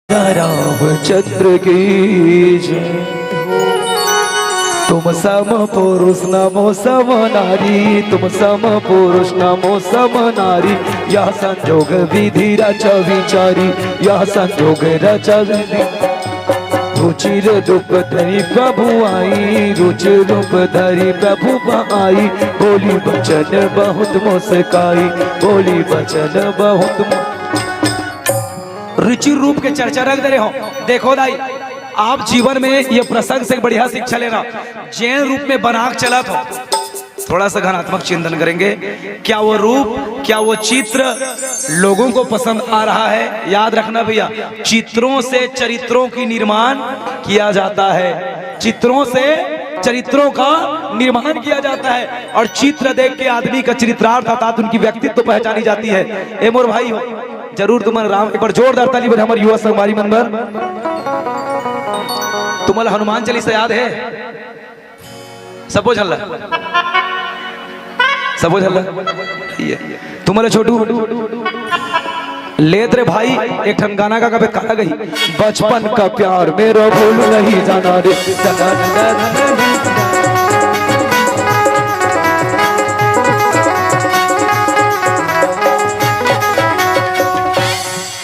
रामचंद्र की जय। तुम सम पुरुष नमो सम नारी, तुम सम पुरुष नमो सम नारी। यह संजोग विधि रचा विचारी, यह संजोग रचा विधि। रुचिर रूप धरी प्रभु आई, रुचिर रूप धरी प्रभु आई। बोली बचन बहुत मुस्काई, बोली बचन बहुत। रुचि रूप के चर्चा रख दे रहे हो। देखो दाई, आप जीवन में ये प्रसंग से बढ़िया शिक्षा लेना। जैन रूप में बनाक चला तो थोड़ा सा घनात्मक चिंतन करेंगे। क्या वो रूप, क्या वो चित्र लोगों को पसंद आ रहा है? याद रखना भैया, चित्रों से चरित्रों की निर्माण किया जाता है। चित्रों से चरित्रों का निर्माण किया जाता है और चित्र देख के आदमी का चरित्रार्थ अर्थात उनकी व्यक्तित्व पहचानी जाती है। ए मोर भाई हो, जरूर तुम्हारे राम एक बार जोरदार ताली बजाओ। हमारे युवा संगवारी मेंबर, तुम्हारा हनुमान चालीसा याद है? सबो झल्ला, सबो झल्ला। तुम्हारे छोटू लेत रे भाई, एक ठन गाना का कभी कहा गई, बचपन का प्यार मेरा भूल नहीं जाना रे।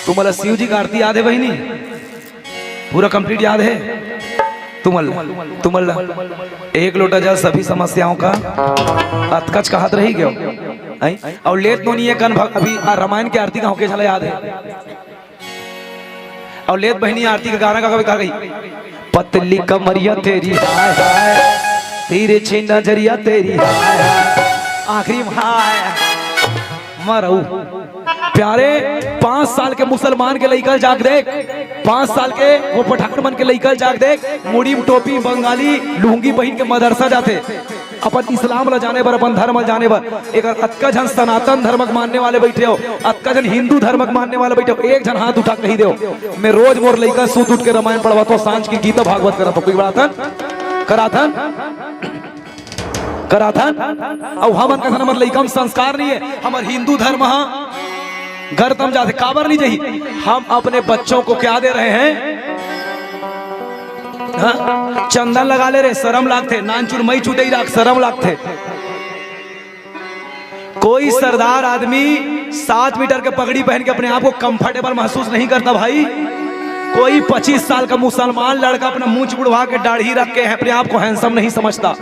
तुम्हारा शिव जी का आरती याद है बहनी? पूरा कंप्लीट याद है? तुमल एक लोटा जल सभी समस्याओं का अतकच कहत रही गयो। और लेत नोनी कन अभी रामायण की आरती का होके चला याद है? और लेत बहनी आरती का गाना का कभी कहा गई, पतली कमरिया तेरी हाय हाय, तेरे छे नजरिया तेरी हाय हाय, आखिरी हाय मरऊ। प्यारे 5 साल के मुसलमान के लइकल जाग देख, 5 साल के वो पठान मन के लइकल जाग देख, मुड़ी टोपी बंगाली लुंगी पहन के मदरसा जाते, अपन इस्लाम ला जाने बर, अपन धर्म जाने बर। एक अतका जन सनातन धर्मक मानने वाले बैठे हो, अतका जन हिंदू धर्मक मानने वाले बैठे हो। एक जन हाथ उठा कही दो, मैं रोज मोर लइका सूत उठ के रामायण पढ़वा तो, सांझ की गीता भागवत करा तो, कोई बड़ा था कराथन कराथन। और हमन का हमारे लइका में संस्कार नहीं है। हमारे हिंदू धर्म घर तम जाते काबर नहीं चाहिए। हम अपने बच्चों को क्या दे रहे हैं? हाँ? चंदन लगा ले रहे, शर्म लागते। नानचुर मई छूटे राख, शर्म लागते। कोई सरदार आदमी 7 मीटर के पगड़ी पहन के अपने आप को कंफर्टेबल महसूस नहीं करता भाई। कोई 25 साल का मुसलमान लड़का अपना मुंह बुढ़वा के दाढ़ी रख के अपने आप को हैंडसम नहीं समझता।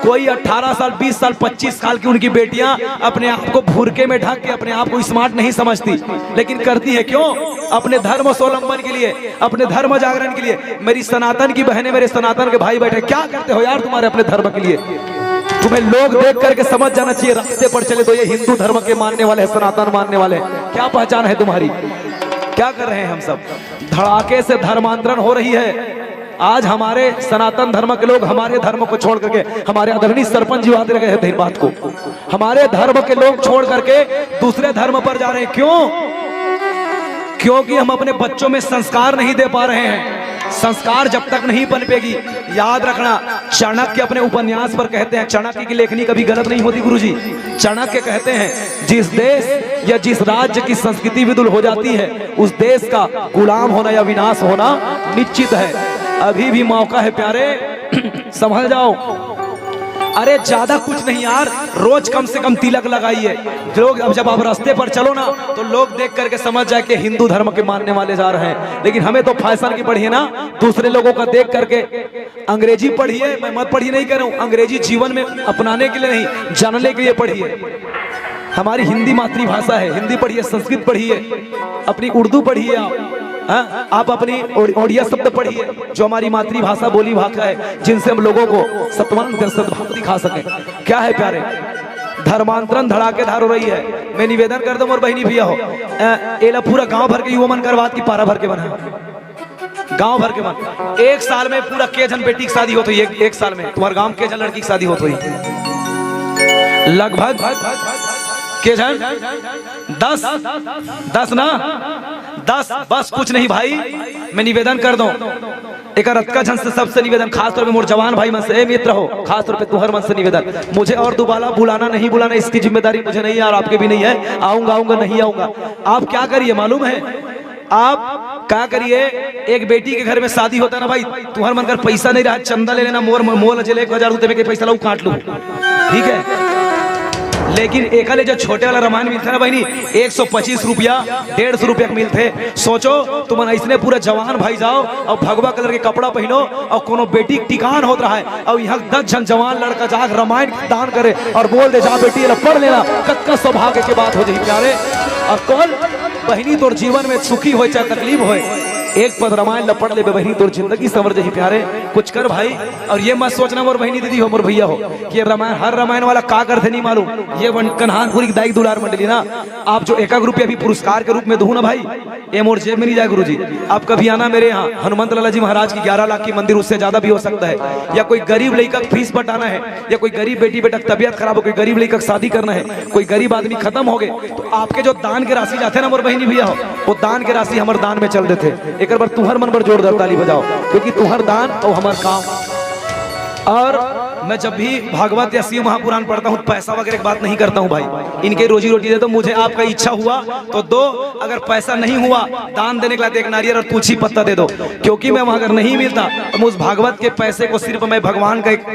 कोई 18 साल 20 साल 25 साल की उनकी बेटियां अपने आप को भुरके में ढक के अपने आप को स्मार्ट नहीं समझती, लेकिन करती है क्यों? अपने धर्म स्वावलंबन के लिए, अपने धर्म जागरण के लिए। मेरी सनातन की बहनें, मेरे सनातन के भाई बैठे, क्या करते हो यार तुम्हारे अपने धर्म के लिए? तुम्हें लोग देख करके समझ जाना चाहिए, रास्ते पर चले तो ये हिंदू धर्म के मानने वाले, सनातन मानने वाले। क्या पहचान है तुम्हारी? क्या कर रहे हैं हम सब? धड़ाके से धर्मांतरण हो रही है। आज हमारे सनातन धर्म के लोग हमारे धर्म को छोड़ करके, हमारे आदरणीय सरपंच जी बात रहे थे बात को, हमारे धर्म के लोग छोड़ करके दूसरे धर्म पर जा रहे हैं। क्यों? क्योंकि हम अपने बच्चों में संस्कार नहीं दे पा रहे हैं। संस्कार जब तक नहीं पनपेगी, याद रखना, चाणक्य अपने उपन्यास पर कहते हैं, चाणक्य की लेखनी कभी गलत नहीं होती गुरुजी। चाणक्य कहते हैं, जिस देश या जिस राज्य की संस्कृति विदुल हो जाती है, उस देश का गुलाम होना या विनाश होना निश्चित है। अभी भी मौका है प्यारे, संभल जाओ। अरे ज्यादा कुछ नहीं यार, रोज कम से कम तिलक लगाइए। लोग अब जब आप रास्ते पर चलो ना, तो लोग देख करके समझ जाए कि हिंदू धर्म के मानने वाले जा रहे हैं। लेकिन हमें तो फैशन की पढ़िए ना, दूसरे लोगों का देख करके। अंग्रेजी पढ़िए, मैं मत पढ़िए नहीं कह रहा हूँ, अंग्रेजी जीवन में अपनाने के लिए नहीं, जानने के लिए पढ़िए। हमारी हिंदी मातृभाषा है, हिंदी पढ़िए, संस्कृत पढ़िए, अपनी उर्दू पढ़िए, आप अपनी ओडिया शब्द पढ़िए, जो हमारी मातृभाषा बोली भाषा है, जिनसे हम लोगों को सत्वान सद्भाव दिखा सके। क्या है प्यारे, धर्मांतरण धड़ाकेदार हो रही है। मैं निवेदन कर दूं और बहनी भैया हो, एला पूरा गांव भर के युवा मन करवात की पारा भर के बना, गांव भर के मन। 1 साल में पूरा के जन बेटी की शादी होती है। 1 साल में तुम्हारे गांव के जन लड़की की शादी होती है लगभग के जन 10 ना 10, बस कुछ नहीं भाई। मैं निवेदन कर दूं, एक रत्का जन से सबसे निवेदन, खास तौर पे मोर जवान भाई मन से, मित्र हो, खास तौर पे तुहर मन से निवेदन, मुझे और दोबारा बुलाना नहीं बुलाना इसकी जिम्मेदारी मुझे नहीं है और आपके भी नहीं है। आऊंगा नहीं आऊंगा। आप क्या करिए मालूम है, आप क्या करिए, एक बेटी के घर में शादी होता है ना भाई, तुम्हारे मन कर पैसा नहीं रहा, चंदा ले लेना, मोल चले 1000 रुपये में पैसा लो काट लो, ठीक है। लेकिन एक जो छोटे वाला रामायण मिलता है ना बहनी, 125 रुपया 150 रुपया मिलते। सोचो तुम इसने पूरा जवान भाई जाओ और भगवा कलर के कपड़ा पहनो और कोनो बेटी टिकान होता रहा है और यहाँ 10 जन जवान लड़का जाकर रामायण दान करे और बोल दे जा बेटी पढ़ लेना, कत सौभाग्य की बात हो जाए प्यारे। और कल बहनी तोर जीवन में सुखी हो चाहे तकलीफ हो, एक पद रामायण लपट ले बहनी तोर जिंदगी संवर जाही प्यारे। कुछ कर भाई, और ये मत सोचना मोर बहनी दीदी हो मोर भैया हो कि रामायण हर रामायण वाला का करते नहीं मालूम। ये कन्हानपुरी की दाई दुलार मंडली ना, आप जो 1 रुपया भी पुरस्कार के रूप में दो ना भाई, ये मोर जेब में नहीं जाए गुरुजी। आप कभी आना मेरे यहाँ, हनुमंत लाला जी महाराज की 11 लाख की मंदिर, उससे ज्यादा भी हो सकता है। या कोई गरीब लड़का फीस बटाना है, या कोई गरीब बेटी बेटा तबियत खराब हो, कोई गरीब लड़का शादी करना है, कोई गरीब आदमी खत्म हो गए, तो आपके जो दान के राशि जाते हैं ना मोर बहनी भैया हो, वो दान के राशि हमारे दान में चल देते। एक बार तुम्हार मन पर जोरदार ताली बजाओ, क्योंकि तुम्हार दान और हमार काम। और मैं जब भी भागवत या शिव महापुराण पढ़ता हूँ, पैसा वगैरह की बात नहीं करता हूँ भाई, इनके रोजी रोटी दे दो, मुझे आपका इच्छा हुआ तो दो, अगर पैसा नहीं हुआ दान देने के लिए एक नारियल और तुलसी पत्ता दे दो, क्योंकि मैं वहां अगर नहीं मिलता तो उस भागवत के पैसे को सिर्फ मैं भगवान का एक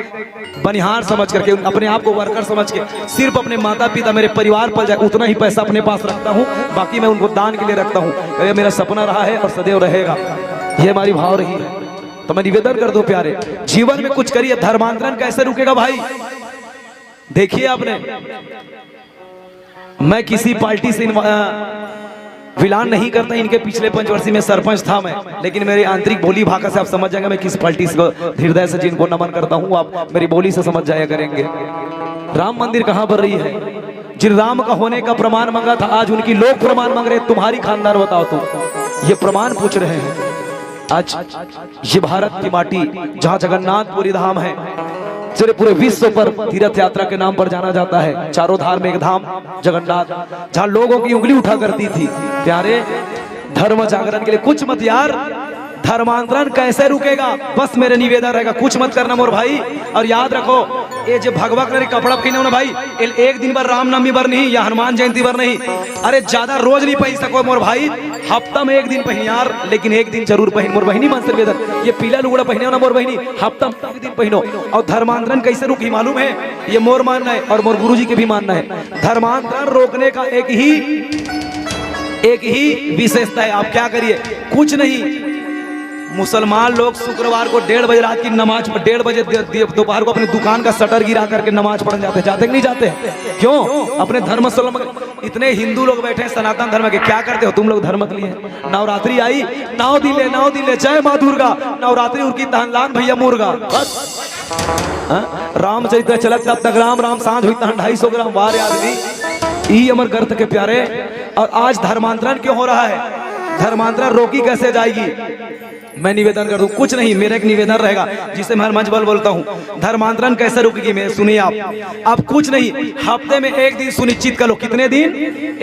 बनिहार समझ करके, अपने आप को वर्कर समझ के, सिर्फ अपने माता पिता मेरे परिवार पर जाए उतना ही पैसा अपने पास रखता हूँ, बाकी मैं उनको दान के लिए रखता हूँ। ये मेरा सपना रहा है और सदैव रहेगा, ये हमारी भाव रही है। तो मैं निवेदन कर दूं प्यारे, जीवन में कुछ करिए, धर्मांतरण कैसे रुकेगा भाई। देखिए आपने, मैं किसी पार्टी से विलान नहीं करता, इनके पिछले 5 वर्ष में सरपंच था मैं, लेकिन मेरी आंतरिक बोली भाषा से आप समझ जाएंगे मैं किस पार्टी से हृदय से जिनको नमन करता हूँ, आप मेरी बोली से समझ जाया करेंगे। राम मंदिर कहाँ पर रही है, जिन राम का होने का प्रमाण मांगा था, आज उनकी लोग प्रमाण मांग रहे, तुम्हारी खानदार बताओ तुम, ये प्रमाण पूछ रहे हैं। आज ये भारत की माटी जहाँ जगन्नाथपुरी धाम है, चले पूरे विश्व पर तीर्थ यात्रा के नाम पर जाना जाता है, चारों धार्मिक धाम जगन्नाथ, जहाँ लोगों की उंगली उठा करती थी। प्यारे, धर्म जागरण के लिए कुछ मत यार, धर्मांतरण कैसे रुकेगा, बस मेरे निवेदन रहेगा, कुछ मत करना मोर भाई। और याद रखो, ये जो भगवा कलर कपड़ा पहने ना भाई, एक दिन बार रामनवमी बार नहीं या हनुमान जयंती बार नहीं, अरे ज्यादा रोज नहीं पहन सको मोर भाई, हफ्ता में एक दिन पहन यार, लेकिन एक दिन जरूर पहन मोर बहनी। मन से निवेदन, ये पीला लुगड़ा पहने ना मोर बहनी, हफ्ता में एक दिन पहनो। और धर्मांतरण कैसे रुकी मालूम है, ये मोर मानना है और मोर गुरुजी के भी मानना है। धर्मांतरण रोकने का एक ही विशेषता है, आप क्या करिए, कुछ नहीं। मुसलमान लोग शुक्रवार को 1:30 बजे रात की नमाज, 1:30 बजे दोपहर को अपनी दुकान का शटर गिरा करके नमाज पढ़ने जाते कि नहीं जाते? क्यों? अपने धर्मस्थल में इतने हिंदू लोग बैठे हैं सनातन धर्म के, क्या करते हो तुम लोग धर्म के लिए? नवरात्रि आई, 9 दिले जय माँ दुर्गा, नवरात्रि उनकी तहनलान भैया मुर्गा, बस। रामचरित्र चलत तब तक राम राम, सांझ हुई 250 ग्राम वार आदमी, ई अमर गर्त के प्यारे। और आज धर्मांतरण क्यों हो रहा है, धर्मांतरण रोकी कैसे जाएगी? मैं निवेदन कर दूं, कुछ नहीं, मेरा एक निवेदन रहेगा जिसे मैं हर मंच पर बोलता हूं, धर्मांतरण कैसे रुकेगी मैं, सुनिए आप कुछ नहीं, हफ्ते में एक दिन सुनिश्चित कर लो। कितने दिन?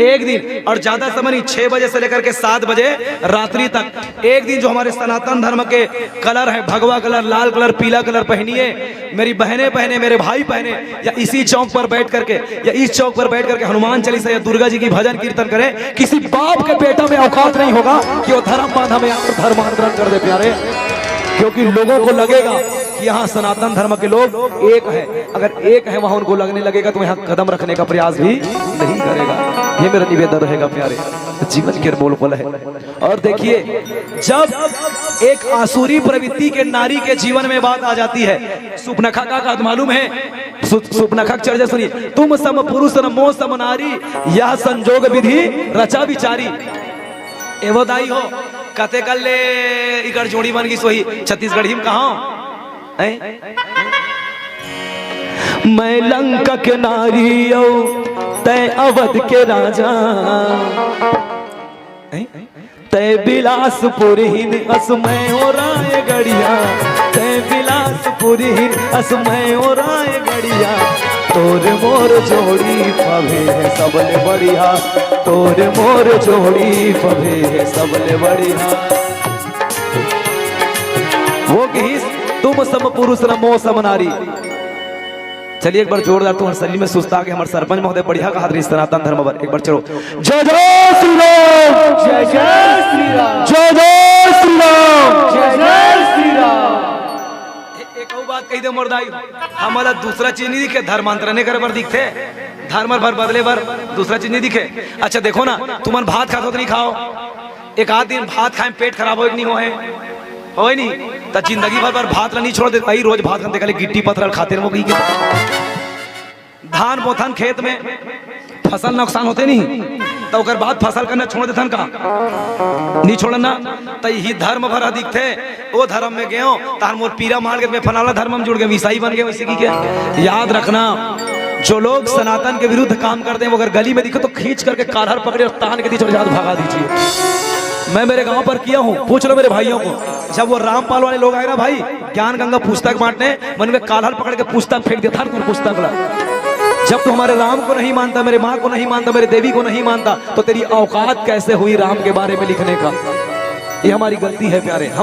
एक दिन, और ज्यादा समय नहीं, 6 बजे से लेकर के 7 बजे रात्रि तक एक दिन। जो हमारे सनातन धर्म के कलर है, भगवा कलर, लाल कलर, पीला कलर पहनिए, मेरी बहनें पहने, मेरे भाई पहने, या इसी चौक पर बैठ करके या इस चौक पर बैठ करके हनुमान चालीसा या दुर्गा जी की भजन कीर्तन करें। किसी बाप के बेटा में औकात नहीं होगा कि वो धर्म बांधा में आकर धर्मांतरण कर दे प्यारे, क्योंकि लोगों को लगेगा कि यहाँ सनातन धर्म के लोग एक है, अगर एक है वहां उनको लगने लगेगा तो यहाँ कदम रखने का प्रयास भी नहीं करेगा। ये मेरा निवेदन रहेगा प्यारे, जीवन के बोल बोला है। और देखिए, जब एक आसुरी प्रवृत्ति के नारी के जीवन में बात आ जाती है, सुपनखा का मालूम है, सुपनखा चर्चा सुनिए, तुम सम पुरुष नमो सम नारी, यह संजोग विधि रचा विचारी। एवो दाई हो कते कल ले इकर जोड़ी बन गई सोही छत्तीसगढ़ ही में कहा मैं लंका के नारी तय अवध के राजा, तय बिलासपुर हिन असमय ओ राय गड़िया, तय बिलासपुर हिन असमय ओ राय गड़िया, तोर मोर जोड़ी पवे है सबले बढ़िया, तोर मोर जोड़ी पवे है सबले बढ़िया। वो तुम सम पुरुष नमो सम नारी, चलिए एक बार जोरदार तुम्हारे शरीर में सुस्ता के हमारे सरपंच महोदय बढ़िया कहा सनातन धर्म पर एक बार चलो जय जय श्री राम जय जय श्री राम जय जय श्री राम जय जय श्री राम। एक और बात कही दे मुर्दाई हमारा दूसरा चीज नहीं दिखे धर्मांतरण करे पर दिखते धर्म भर बदले भर दूसरा चीज नहीं दिखे। अच्छा देखो ना तुम भात खाते तो नहीं खाओ एक आध दिन भात खाए पेट खराब हो नहीं हो नहीं तो जिंदगी भर भात नहीं छोड़ देता ही रोज भात खाते खाली गिट्टी पत्थर खाते रहो की धान बोथन खेत में फसल नुकसान होते नहीं तो ओकर बाद फसल करना छोड़ देथन का नहीं छोड़ना तो यही धर्म भर अधिक थे वो धर्म में गए तार मोर पीरा मार के मैं फलाना धर्म में जुड़ गए ईसाई बन गए वैसे की क्या याद रखना जो लोग सनातन के विरुद्ध काम करते हैं वो अगर गली में दिखे तो खींच करके कालर पकड़े और तान के दी भगा दीजिए। मैं मेरे गांव पर किया हूँ पूछ लो मेरे भाइयों को जब वो रामपाल वाले लोग आए ना भाई ज्ञान गंगा पुस्तक बांटने मन में कालर पकड़ के पुस्तक फेंक दिया था पुस्तक ला जब तू हमारे राम को नहीं मानता मेरे माँ को नहीं मानता मेरे देवी को नहीं मानता तो तेरी औकात कैसे हुई राम के बारे में लिखने का। ये हमारी गलती है प्यारे हम